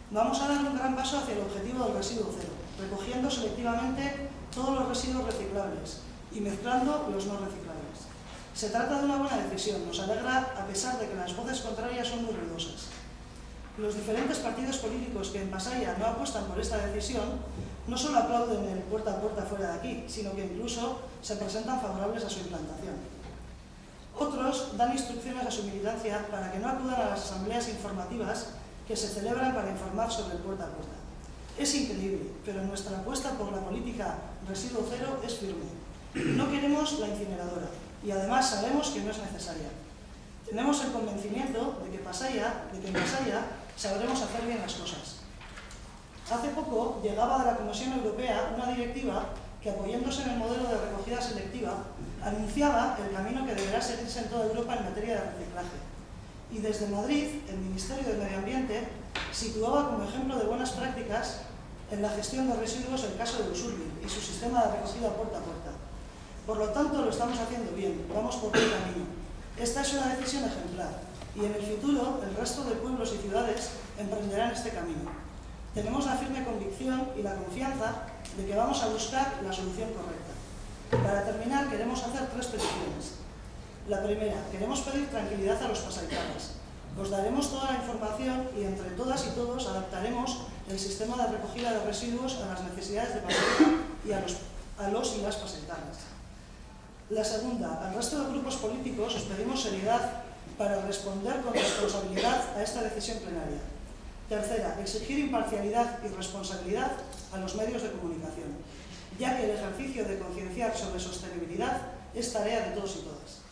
Vamos a dar un gran paso hacia el objetivo del residuo cero, recogiendo selectivamente todos los residuos reciclables y mezclando los no reciclables. Se trata de una buena decisión, nos alegra a pesar de que las voces contrarias son muy ruidosas. Los diferentes partidos políticos que en Pasaia no apuestan por esta decisión no solo aplauden el puerta a puerta fuera de aquí, sino que incluso se presentan favorables a su implantación. Otros dan instrucciones a su militancia para que no acudan a las asambleas informativas que se celebran para informar sobre el puerta a puerta. Es increíble, pero nuestra apuesta por la política residuo cero es firme. No queremos la incineradora y además sabemos que no es necesaria. Tenemos el convencimiento de que en Pasaia sabremos hacer bien las cosas. Hace poco llegaba de la Comisión Europea una directiva que, apoyándose en el modelo de recogida selectiva, anunciaba el camino que deberá seguirse en toda Europa en materia de reciclaje. Y desde Madrid, el Ministerio de Medio Ambiente situaba como ejemplo de buenas prácticas en la gestión de residuos el caso de Usurbil y su sistema de recogida puerta a puerta. Por lo tanto, lo estamos haciendo bien, vamos por buen camino. Esta es una decisión ejemplar y en el futuro el resto de pueblos y ciudades emprenderán este camino. Tenemos la firme convicción y la confianza de que vamos a buscar la solución correcta. Para terminar, queremos hacer 3 peticiones. La primera, queremos pedir tranquilidad a los pasaitanos. Os daremos toda la información y entre todas y todos adaptaremos el sistema de recogida de residuos a las necesidades de Pasaia y a los y las pasaitanas. La segunda, al resto de grupos políticos os pedimos seriedad para responder con responsabilidad a esta decisión plenaria. Tercera, exigir imparcialidad y responsabilidad a los medios de comunicación, ya que el ejercicio de concienciar sobre sostenibilidad es tarea de todos y todas.